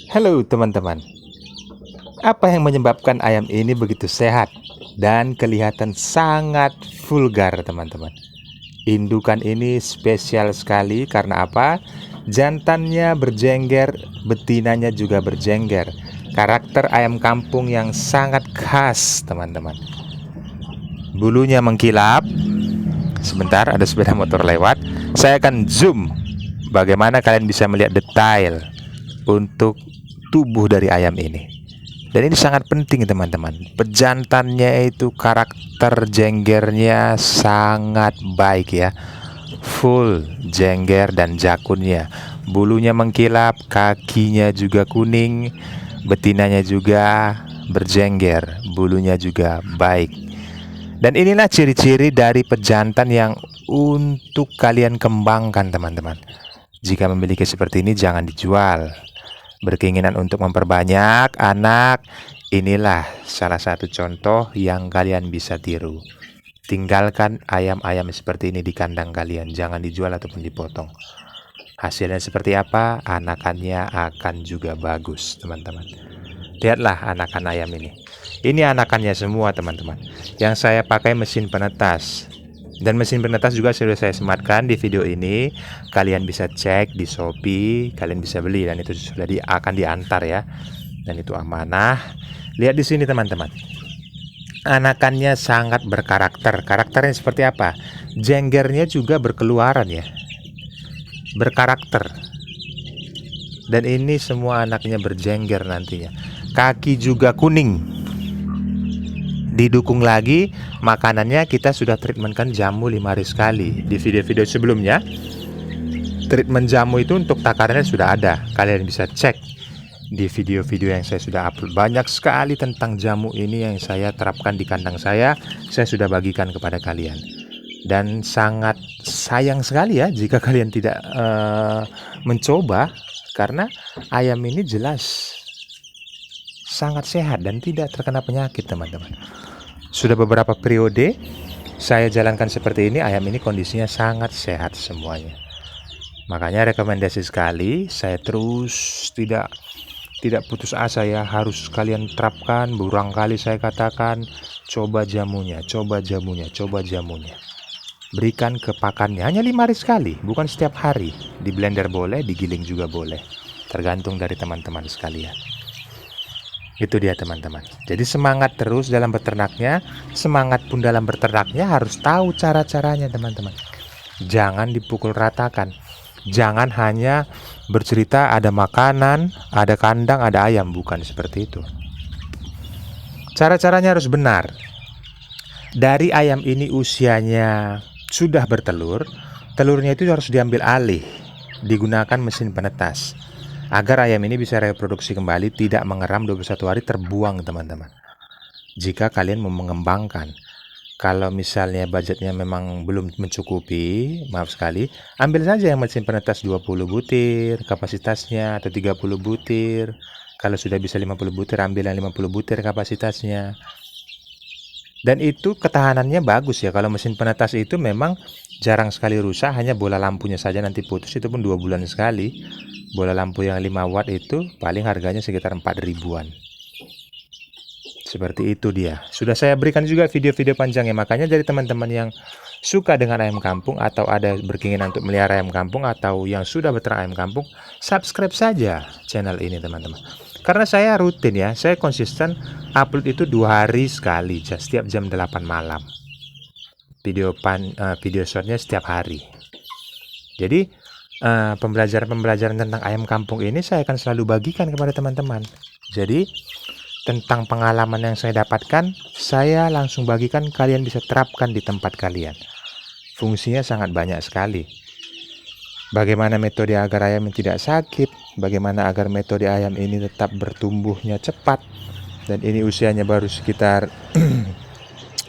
Halo teman-teman, apa yang menyebabkan ayam ini begitu sehat dan kelihatan sangat vulgar teman-teman? Indukan ini spesial sekali karena apa? Jantannya berjengger, betinanya juga berjengger. Karakter ayam kampung yang sangat khas teman-teman. Bulunya mengkilap. Sebentar, ada sepeda motor lewat. Saya akan zoom. Bagaimana kalian bisa melihat detail untuk tubuh dari ayam ini. Dan ini sangat penting teman-teman. Pejantannya itu karakter jenggernya sangat baik ya. Full jengger dan jakunnya. Bulunya mengkilap, kakinya juga kuning, betinanya juga berjengger, bulunya juga baik. Dan inilah ciri-ciri dari pejantan yang untuk kalian kembangkan teman-teman. Jika memiliki seperti ini jangan dijual. Berkeinginan untuk memperbanyak anak, inilah salah satu contoh yang kalian bisa tiru. Tinggalkan ayam-ayam seperti ini di kandang kalian, jangan dijual ataupun dipotong. Hasilnya seperti apa? Anakannya akan juga bagus, teman-teman. Lihatlah anakan ayam ini. Ini anakannya semua, teman-teman. Yang saya pakai mesin penetas. Dan mesin penetas juga sudah saya sematkan di video ini. Kalian bisa cek di Shopee, kalian bisa beli dan itu sudah akan diantar ya. Dan itu amanah. Lihat di sini teman-teman. Anakannya sangat berkarakter. Karakternya seperti apa? Jenggernya juga berkeluaran ya. Berkarakter. Dan ini semua anaknya berjengger nantinya. Kaki juga kuning. Didukung lagi makanannya, kita sudah treatmentkan jamu 5 hari sekali. Di video-video sebelumnya treatment jamu itu untuk takarannya sudah ada. Kalian bisa cek di video-video yang saya sudah upload. Banyak sekali tentang jamu ini yang saya terapkan di kandang saya sudah bagikan kepada kalian. Dan sangat sayang sekali ya jika kalian tidak mencoba, karena ayam ini jelas sangat sehat dan tidak terkena penyakit teman-teman. Sudah beberapa periode saya jalankan seperti ini, ayam ini kondisinya sangat sehat semuanya. Makanya rekomendasi sekali, saya terus tidak putus asa ya, harus kalian terapkan. Berulang kali saya katakan, coba jamunya, coba jamunya, coba jamunya. Berikan ke pakannya hanya 5 hari sekali, bukan setiap hari. Di blender boleh, digiling juga boleh, tergantung dari teman-teman sekalian. Itu dia teman-teman. Jadi semangat terus dalam beternaknya, semangat pun dalam beternaknya, harus tahu cara-caranya teman-teman. Jangan dipukul ratakan. Jangan hanya bercerita ada makanan, ada kandang, ada ayam, bukan seperti itu. Cara-caranya harus benar. Dari ayam ini usianya sudah bertelur, telurnya itu harus diambil alih, digunakan mesin penetas. Agar ayam ini bisa reproduksi kembali, tidak mengeram 21 hari terbuang teman-teman. Jika kalian mau mengembangkan, kalau misalnya budgetnya memang belum mencukupi, maaf sekali, ambil saja yang mesin penetas 20 butir kapasitasnya atau 30 butir. Kalau sudah bisa 50 butir, ambil yang 50 butir kapasitasnya. Dan itu ketahanannya bagus ya. Kalau mesin penetas itu memang jarang sekali rusak, hanya bola lampunya saja nanti putus, itu pun 2 bulan sekali. Bola lampu yang 5 watt itu paling harganya sekitar 4 ribuan. Seperti itu dia. Sudah saya berikan juga video-video panjangnya. Makanya dari teman-teman yang suka dengan ayam kampung atau ada berkeinginan untuk melihara ayam kampung atau yang sudah beternak ayam kampung, subscribe saja channel ini teman-teman. Karena saya rutin ya, saya konsisten upload itu 2 hari sekali, setiap jam 8 malam. Video shortnya setiap hari. Jadi pembelajaran tentang ayam kampung ini saya akan selalu bagikan kepada teman-teman. Jadi tentang pengalaman yang saya dapatkan, saya langsung bagikan, kalian bisa terapkan di tempat kalian. Fungsinya sangat banyak sekali. Bagaimana metode agar ayam tidak sakit, bagaimana agar metode ayam ini tetap bertumbuhnya cepat. Dan ini usianya baru sekitar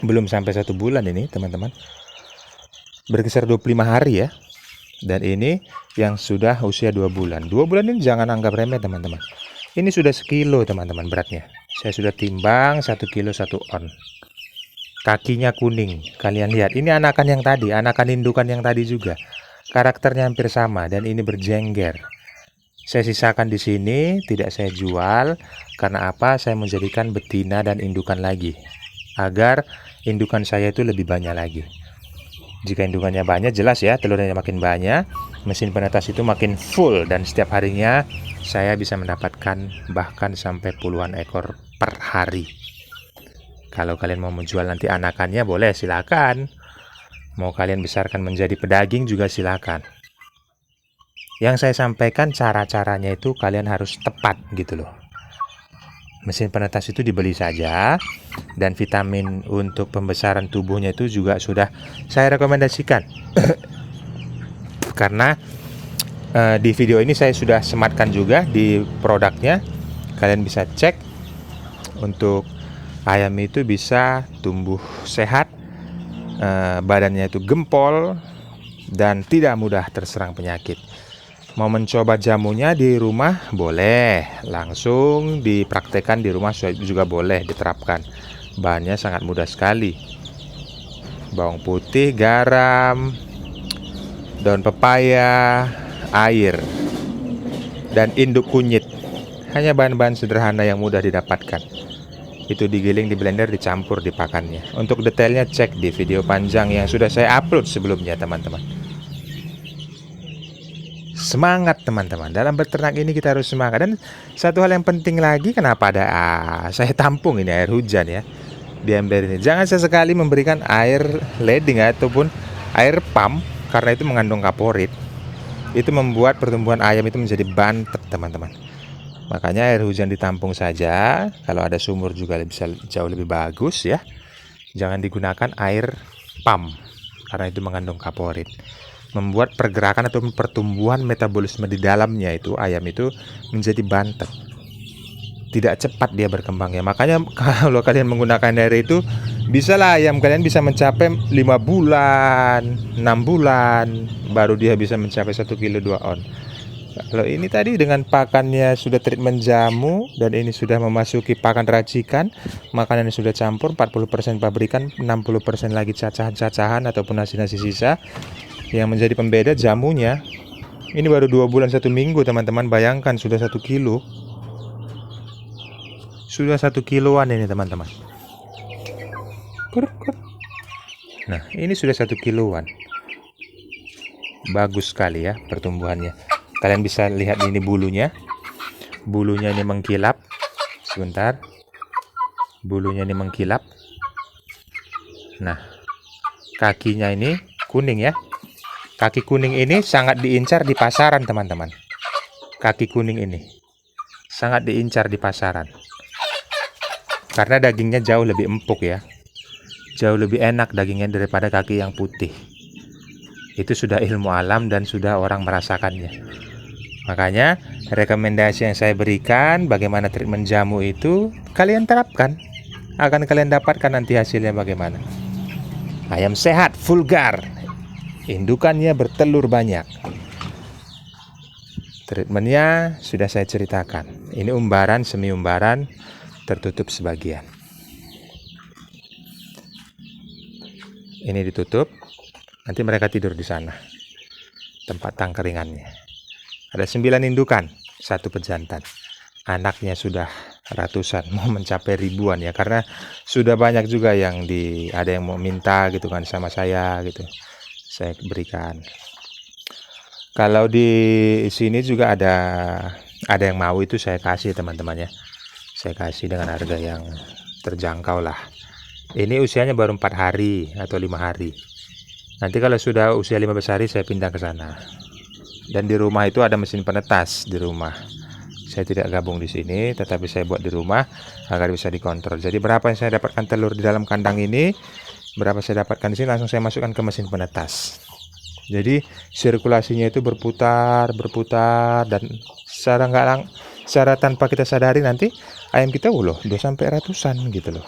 belum sampai 1 bulan ini teman-teman. Berkisar 25 hari ya. Dan ini yang sudah usia 2 bulan. 2 bulan ini jangan anggap remeh teman-teman. Ini sudah sekilo teman-teman beratnya. Saya sudah timbang 1 kilo 1 on. Kakinya kuning. Kalian lihat. Ini anakan yang tadi. Anakan indukan yang tadi juga. Karakternya hampir sama. Dan ini berjengger. Saya sisakan di sini, tidak saya jual. Karena apa? Saya menjadikan betina dan indukan lagi, agar indukan saya itu lebih banyak lagi. Jika indukannya banyak, jelas ya, telurnya makin banyak, mesin penetas itu makin full, dan setiap harinya saya bisa mendapatkan bahkan sampai puluhan ekor per hari. Kalau kalian mau menjual nanti anakannya, boleh, silakan. Mau kalian besarkan menjadi pedaging juga silakan. Yang saya sampaikan cara-caranya itu kalian harus tepat gitu loh. Mesin penetas itu dibeli saja, dan vitamin untuk pembesaran tubuhnya itu juga sudah saya rekomendasikan. Karena di video ini saya sudah sematkan juga di produknya. Kalian bisa cek untuk ayam itu bisa tumbuh sehat, badannya itu gempol, dan tidak mudah terserang penyakit. Mau mencoba jamunya di rumah boleh, langsung dipraktekkan di rumah juga boleh diterapkan. Bahannya sangat mudah sekali. Bawang putih, garam, daun pepaya, air, dan induk kunyit. Hanya bahan-bahan sederhana yang mudah didapatkan. Itu digiling di blender, dicampur, dipakannya. Untuk detailnya cek di video panjang yang sudah saya upload sebelumnya, teman-teman. Semangat teman-teman, dalam beternak ini kita harus semangat. Dan satu hal yang penting lagi, kenapa ada saya tampung ini air hujan ya di ember ini. Jangan sesekali memberikan air leding ataupun air pump, karena itu mengandung kaporit. Itu membuat pertumbuhan ayam itu menjadi bantet teman-teman. Makanya air hujan ditampung saja. Kalau ada sumur juga bisa jauh lebih bagus ya. Jangan digunakan air pump, karena itu mengandung kaporit, membuat pergerakan atau pertumbuhan metabolisme di dalamnya itu ayam itu menjadi bantet, tidak cepat dia berkembangnya. Makanya kalau kalian menggunakan air itu, bisalah ayam kalian bisa mencapai 5 bulan 6 bulan baru dia bisa mencapai 1 kilo 2 on. Kalau ini tadi dengan pakannya sudah treatment jamu, dan ini sudah memasuki pakan racikan, makanannya sudah campur, 40% pabrikan, 60% lagi cacahan-cacahan ataupun nasi-nasi sisa. Yang menjadi pembeda jamunya. Ini baru 2 bulan 1 minggu teman-teman. Bayangkan sudah 1 kilo. Sudah 1 kiloan ini teman-teman. Nah ini sudah 1 kiloan. Bagus sekali ya pertumbuhannya. Kalian bisa lihat ini bulunya. Bulunya ini mengkilap. Sebentar. Bulunya ini mengkilap. Nah kakinya ini kuning ya. Kaki kuning ini sangat diincar di pasaran teman-teman. Kaki kuning ini sangat diincar di pasaran, karena dagingnya jauh lebih empuk ya. Jauh lebih enak dagingnya daripada kaki yang putih. Itu sudah ilmu alam dan sudah orang merasakannya. Makanya rekomendasi yang saya berikan, bagaimana treatment jamu itu kalian terapkan, akan kalian dapatkan nanti hasilnya bagaimana. Ayam sehat, vulgar, indukannya bertelur banyak. Treatmentnya sudah saya ceritakan. Ini umbaran, semi umbaran, tertutup sebagian. Ini ditutup. Nanti mereka tidur di sana, tempat tangkeringannya. Ada 9 indukan, 1 pejantan. Anaknya sudah ratusan, mau mencapai ribuan ya, karena sudah banyak juga yang ada yang mau minta gitu kan sama saya gitu. Saya berikan. Kalau di sini juga ada yang mau, itu saya kasih teman-teman ya. Saya kasih dengan harga yang terjangkau lah. Ini usianya baru 4 hari atau 5 hari. Nanti kalau sudah usia 15 hari saya pindah ke sana. Dan di rumah itu ada mesin penetas di rumah. Saya tidak gabung di sini, tetapi saya buat di rumah agar bisa dikontrol. Jadi berapa yang saya dapatkan telur di dalam kandang ini, berapa saya dapatkan di sini, langsung saya masukkan ke mesin penetas. Jadi sirkulasinya itu berputar, dan secara tanpa kita sadari nanti ayam kita loh 2 sampai ratusan gitu loh.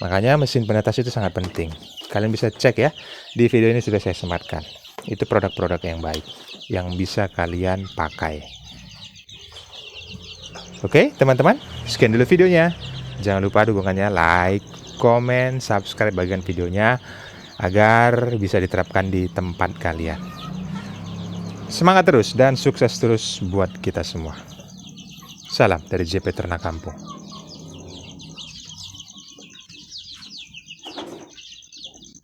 Makanya mesin penetas itu sangat penting. Kalian bisa cek ya, di video ini sudah saya sematkan. Itu produk-produk yang baik yang bisa kalian pakai. Oke teman-teman, sekian dulu videonya. Jangan lupa dukungannya, like, komen, subscribe bagian videonya, agar bisa diterapkan di tempat kalian. Semangat terus dan sukses terus buat kita semua. Salam dari JP Ternak Kampung.